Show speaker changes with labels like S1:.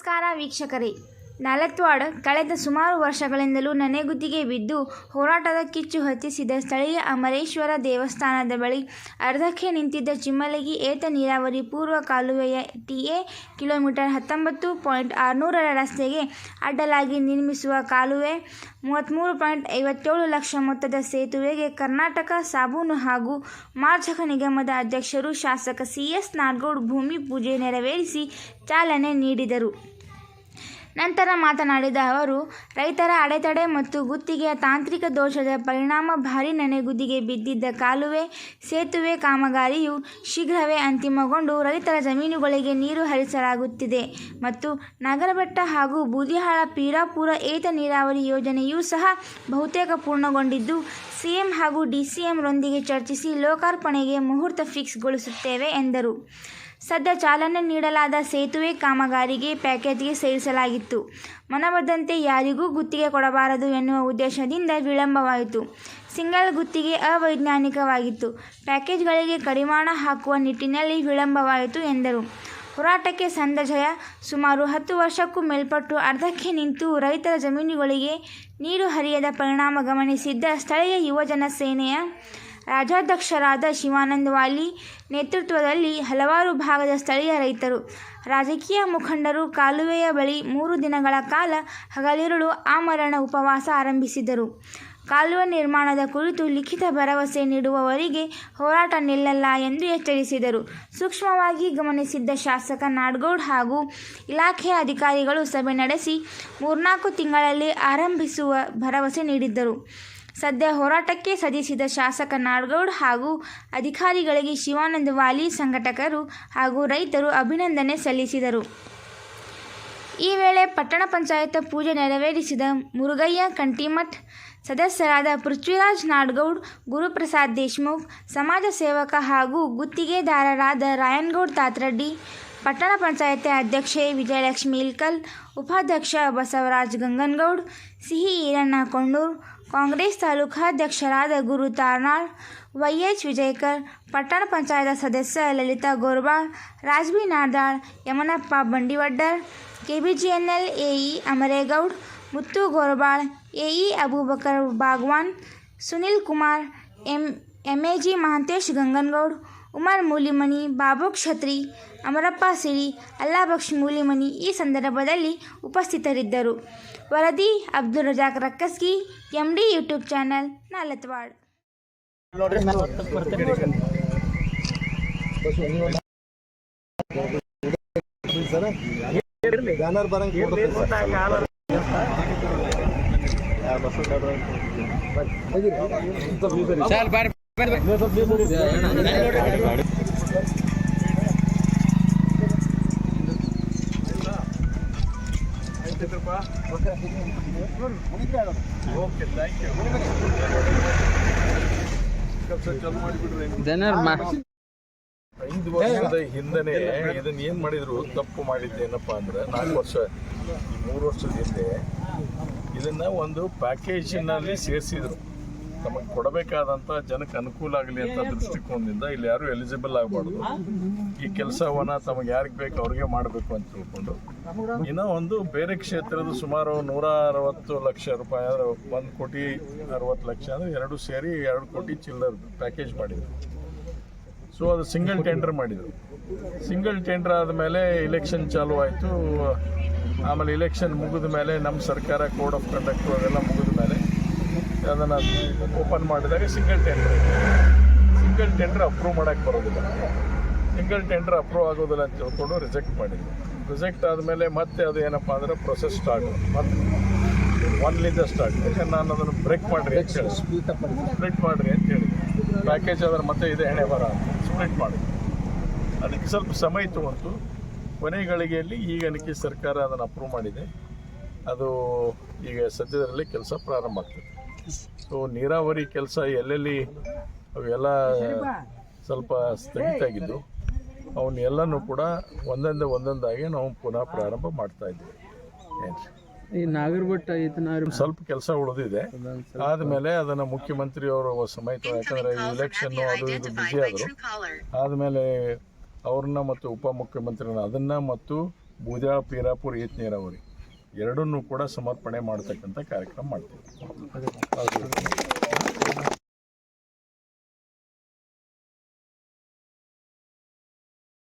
S1: ನಮಸ್ಕಾರ ವೀಕ್ಷಕರೇ. ನಾಲತ್ವಾಡ್ ಕಳೆದ ಸುಮಾರು ವರ್ಷಗಳಿಂದಲೂ ನನೆಗುದಿಗೆ ಬಿದ್ದು ಹೋರಾಟದ ಕಿಚ್ಚು ಹಚ್ಚಿಸಿದ ಸ್ಥಳೀಯ ಅಮರೇಶ್ವರ ದೇವಸ್ಥಾನದ ಬಳಿ ಅರ್ಧಕ್ಕೆ ನಿಂತಿದ್ದ ಚಿಮ್ಮಲಗಿ ಏತ ನೀರಾವರಿ ಪೂರ್ವ ಕಾಲುವೆಯ TA ಕಿಲೋಮೀಟರ್ 19.600 ರಸ್ತೆಗೆ ಅಡ್ಡಲಾಗಿ ನಿರ್ಮಿಸುವ ಕಾಲುವೆ 33.57 ಲಕ್ಷ ಮೊತ್ತದ ಸೇತುವೆಗೆ ಕರ್ನಾಟಕ ಸಾಬೂನು ಹಾಗೂ ಮಾರ್ಜಕ ನಿಗಮದ ಅಧ್ಯಕ್ಷರು ಶಾಸಕ CS ನಾಡಗೌಡ ಭೂಮಿ ಪೂಜೆ ನೆರವೇರಿಸಿ ಚಾಲನೆ ನೀಡಿದರು. ನಂತರ ಮಾತನಾಡಿದ ಅವರು, ರೈತರ ಅಡೆತಡೆ ಮತ್ತು ಗುತ್ತಿಗೆಯ ತಾಂತ್ರಿಕ ದೋಷದ ಪರಿಣಾಮ ಭಾರೀ ನನೆಗುದಿಗೆ ಬಿದ್ದಿದ್ದ ಕಾಲುವೆ, ಸೇತುವೆ ಕಾಮಗಾರಿಯು ಶೀಘ್ರವೇ ಅಂತಿಮಗೊಂಡು ರೈತರ ಜಮೀನುಗಳಿಗೆ ನೀರು ಹರಿಸಲಾಗುತ್ತಿದೆ ಮತ್ತು ನಾಗರಬೆಟ್ಟ ಹಾಗೂ ಬೂದಿಹಾಳ ಪೀರಾಪುರ ಏತ ನೀರಾವರಿ ಯೋಜನೆಯೂ ಸಹ ಬಹುತೇಕ ಪೂರ್ಣಗೊಂಡಿದ್ದು, CM ಹಾಗೂ DCM ರೊಂದಿಗೆ ಚರ್ಚಿಸಿ ಲೋಕಾರ್ಪಣೆಗೆ ಮುಹೂರ್ತ ಫಿಕ್ಸ್ಗೊಳಿಸುತ್ತೇವೆ ಎಂದರು. ಸದ್ಯ ಚಾಲನೆ ನೀಡಲಾದ ಸೇತುವೆ ಕಾಮಗಾರಿಗೆ ಪ್ಯಾಕೇಜ್ಗೆ ಸೇರಿಸಲಾಗಿತ್ತು. ಮನಬಂದಂತೆ ಯಾರಿಗೂ ಗುತ್ತಿಗೆ ಕೊಡಬಾರದು ಎನ್ನುವ ಉದ್ದೇಶದಿಂದ ವಿಳಂಬವಾಯಿತು. ಸಿಂಗಲ್ ಗುತ್ತಿಗೆ ಅವೈಜ್ಞಾನಿಕವಾಗಿತ್ತು. ಪ್ಯಾಕೇಜ್ಗಳಿಗೆ ಕಡಿವಾಣ ಹಾಕುವ ನಿಟ್ಟಿನಲ್ಲಿ ವಿಳಂಬವಾಯಿತು ಎಂದರು. ಹೋರಾಟಕ್ಕೆ ಸಂದ ಜಯ. ಸುಮಾರು 10 ವರ್ಷಕ್ಕೂ ಮೇಲ್ಪಟ್ಟು ಅರ್ಧಕ್ಕೆ ನಿಂತು ರೈತರ ಜಮೀನುಗಳಿಗೆ ನೀರು ಹರಿಯದ ಪರಿಣಾಮ ಗಮನಿಸಿದ್ದ ಸ್ಥಳೀಯ ಯುವಜನ ಸೇನೆಯ ರಾಜ್ಯಾಧ್ಯಕ್ಷರಾದ ಶಿವಾನಂದ ವಾಲಿ ನೇತೃತ್ವದಲ್ಲಿ ಹಲವಾರು ಭಾಗದ ಸ್ಥಳೀಯ ರೈತರು, ರಾಜಕೀಯ ಮುಖಂಡರು ಕಾಲುವೆಯ ಬಳಿ 3 ದಿನಗಳ ಕಾಲ ಹಗಲಿರುಳು ಆಮರಣ ಉಪವಾಸ ಆರಂಭಿಸಿದರು. ಕಾಲುವೆ ನಿರ್ಮಾಣದ ಕುರಿತು ಲಿಖಿತ ಭರವಸೆ ನೀಡುವವರೆಗೆ ಹೋರಾಟ ನಿಲ್ಲಲ್ಲ ಎಂದು ಎಚ್ಚರಿಸಿದರು. ಸೂಕ್ಷ್ಮವಾಗಿ ಗಮನಿಸಿದ್ದ ಶಾಸಕ ನಾಡಗೌಡ ಹಾಗೂ ಇಲಾಖೆಯ ಅಧಿಕಾರಿಗಳು ಸಭೆ ನಡೆಸಿ 3-4 ತಿಂಗಳಲ್ಲಿ ಆರಂಭಿಸುವ ಭರವಸೆ ನೀಡಿದ್ದರು. ಸದ್ಯ ಹೋರಾಟಕ್ಕೆ ಸದಿಸಿದ ಶಾಸಕ ನಾಡಗೌಡ ಹಾಗೂ ಅಧಿಕಾರಿಗಳಿಗೆ ಶಿವಾನಂದ ವಾಲಿ, ಸಂಘಟಕರು ಹಾಗೂ ರೈತರು ಅಭಿನಂದನೆ ಸಲ್ಲಿಸಿದರು. ಈ ವೇಳೆ ಪಟ್ಟಣ ಪಂಚಾಯತ್ ಪೂಜೆ ನೆರವೇರಿಸಿದ ಮುರುಗಯ್ಯ ಕಂಠಿಮಠ್, ಸದಸ್ಯರಾದ ಪೃಥ್ವಿರಾಜ್ ನಾಡಗೌಡ, ಗುರುಪ್ರಸಾದ್ ದೇಶಮುಖ್, ಸಮಾಜ ಸೇವಕ ಹಾಗೂ ಗುತ್ತಿಗೆದಾರರಾದ ರಾಯನಗೌಡ ತಾತರಡ್ಡಿ, ಪಟ್ಟಣ ಪಂಚಾಯತ್ ಅಧ್ಯಕ್ಷೆ ವಿಜಯಲಕ್ಷ್ಮಿ ಇಲ್ಕಲ್, ಉಪಾಧ್ಯಕ್ಷ ಬಸವರಾಜ್ ಗಂಗನಗೌಡ, ಸಿಹಿ ಈರಣ್ಣ ಕೊಂಡೂರು, ಕಾಂಗ್ರೆಸ್ ತಾಲೂಕಾಧ್ಯಕ್ಷರಾದ ಗುರು ತಾರ್ನಾಳ್, YH ವಿಜಯಕರ್, ಪಟ್ಟಣ ಪಂಚಾಯತ್ ಸದಸ್ಯ ಲಲಿತಾ ಗೋರ್ಬಾಳ್, ರಾಜ್ಬಿ ನಾರ್ದಾಳ್, ಯಮನಪ್ಪ ಬಂಡಿವಡ್ಡರ್, KBGNL AE ಅಮರೇಗೌಡ, ಮುತ್ತು ಗೋರ್ಬಾಳ್, AE ಅಬೂಬಕರ್ ಬಾಗ್ವಾನ್, ಸುನಿಲ್ ಕುಮಾರ್, MAG ಮಹಾಂತೇಶ್ ಗಂಗನಗೌಡ, ಉಮರ್ ಮೂಲಿಮನಿ, ಬಾಬು ಕ್ಷತ್ರಿ, ಅಮರಪ್ಪ ಸಿರಿ, ಅಲ್ಲಾಬಕ್ಷ್ ಮೂಲಿಮನಿ ಈ ಸಂದರ್ಭದಲ್ಲಿ ಉಪಸ್ಥಿತರಿದ್ದರು. ವರದಿ Abdul Razak Rakkasgi, MD YouTube channel, Nalatwad.
S2: ಐದು ವರ್ಷದ ಹಿಂದನೆ ಇದನ್ನ ಏನ್ ಮಾಡಿದ್ರು, ತಪ್ಪು ಮಾಡಿದ್ದೇನಪ್ಪ ಅಂದ್ರೆ 4 ವರ್ಷ 3 ವರ್ಷದ ಹಿಂದೆ ಇದನ್ನ ಒಂದು ಪ್ಯಾಕೇಜಿನಲ್ಲಿ ಸೇರಿಸಿದ್ರು. ತಮಗೆ ಕೊಡಬೇಕಾದಂಥ ಜನಕ್ಕೆ ಅನುಕೂಲ ಆಗಲಿ ಅಂತ ದೃಷ್ಟಿಕೋನದಿಂದ ಇಲ್ಲಿ ಯಾರು ಎಲಿಜಿಬಲ್ ಆಗಬಾರ್ದು, ಈ ಕೆಲಸವನ್ನ ತಮಗೆ ಯಾರಿಗೆ ಬೇಕು ಅವ್ರಿಗೆ ಮಾಡಬೇಕು ಅಂತ ತಿಳ್ಕೊಂಡು ಇನ್ನೂ ಒಂದು ಬೇರೆ ಕ್ಷೇತ್ರದ ಸುಮಾರು 160 ಲಕ್ಷ ರೂಪಾಯಿ ಅಂದರೆ 1,60,00,000 ಅಂದರೆ 2 ಸೇರಿ 2 ಕೋಟಿ ಚಿಲ್ಲರ್ ಪ್ಯಾಕೇಜ್ ಮಾಡಿದ್ರು. ಸೊ ಅದು ಸಿಂಗಲ್ ಟೆಂಡರ್ ಮಾಡಿದರು. ಸಿಂಗಲ್ ಟೆಂಡರ್ ಆದಮೇಲೆ ಇಲೆಕ್ಷನ್ ಚಾಲೂ ಆಯಿತು. ಆಮೇಲೆ ಇಲೆಕ್ಷನ್ ಮುಗಿದ ಮೇಲೆ ನಮ್ಮ ಸರ್ಕಾರ ಕೋಡ್ ಆಫ್ ಕಂಡಕ್ಟು ಅದೆಲ್ಲ ಮುಗಿದ ಮೇಲೆ ಅದನ್ನು ಓಪನ್ ಮಾಡಿದಾಗ ಸಿಂಗಲ್ ಟೆಂಡರ್ ಅಪ್ರೂವ್ ಮಾಡೋಕ್ಕೆ ಬರೋದಿಲ್ಲ. ಸಿಂಗಲ್ ಟೆಂಡರ್ ಅಪ್ರೂವ್ ಆಗೋದಿಲ್ಲ ಅಂತ ತಿಳ್ಕೊಂಡು ರಿಜೆಕ್ಟ್ ಮಾಡಿದ್ರು. ರಿಜೆಕ್ಟ್ ಆದಮೇಲೆ ಮತ್ತೆ ಅದು ಏನಪ್ಪ ಅಂದರೆ ಪ್ರೊಸೆಸ್ ಸ್ಟಾರ್ಟ್ ಮತ್ತೆ 1ಲಿಂದ ಸ್ಟಾರ್ಟ್. ಯಾಕಂದ್ರೆ ನಾನು ಅದನ್ನು ಬ್ರೇಕ್ ಮಾಡಿರಿ ಅಂತ ಹೇಳಿ ಸ್ಪ್ಲಿಟ್ ಮಾಡಿರಿ ಅಂತ ಹೇಳಿದೆ. ಪ್ಯಾಕೇಜ್ ಆದ್ರೆ ಮತ್ತೆ ಇದೆ ಹಣೆ ಬರ ಸ್ಪ್ಲಿಟ್ ಮಾಡಿದ್ರು. ಅದಕ್ಕೆ ಸ್ವಲ್ಪ ಸಮಯ ತಗೊಂತು. ಕೊನೆ ಗಳಿಗೆಯಲ್ಲಿ ಈಗ ಅನಿಕೆ ಸರ್ಕಾರ ಅದನ್ನು ಅಪ್ರೂವ್ ಮಾಡಿದೆ. ಅದು ಈಗ ಸದ್ಯದರಲ್ಲಿ ಕೆಲಸ ಪ್ರಾರಂಭ ಆಗ್ತದೆ. ಸೊ ನೀರಾವರಿ ಕೆಲಸ ಎಲ್ಲೆಲ್ಲಿ ಅವೆಲ್ಲ ಸ್ವಲ್ಪ ಸ್ಥಗಿತಾಗಿದ್ದು ಅವನ್ನೆಲ್ಲನೂ ಕೂಡ ಒಂದೊಂದಾಗಿ ನಾವು ಪುನಃ ಪ್ರಾರಂಭ ಮಾಡ್ತಾ ಇದ್ದೀವಿ.
S3: ಈ ನಾಗರಬೆಟ್ಟ
S2: ಸ್ವಲ್ಪ ಕೆಲಸ ಉಳಿದಿದೆ. ಆದಮೇಲೆ ಅದನ್ನು ಮುಖ್ಯಮಂತ್ರಿಯವರು ಸಮೇತ, ಯಾಕಂದರೆ ಇಲೆಕ್ಷನ್ನು ಅದು ಇದು ಬ್ಯುಸಿ ಆದರು, ಆದಮೇಲೆ ಅವ್ರನ್ನ ಮತ್ತು ಉಪಮುಖ್ಯಮಂತ್ರಿನ ಅದನ್ನು ಮತ್ತು ಬೂದ್ಯಾಳ ಪೀರಾಪುರ ಏತ ನೀರಾವರಿ ಎರಡನ್ನೂ ಕೂಡ ಸಮರ್ಪಣೆ ಮಾಡ್ತಕ್ಕಂಥ ಕಾರ್ಯಕ್ರಮ ಮಾಡ್ತೀವಿ.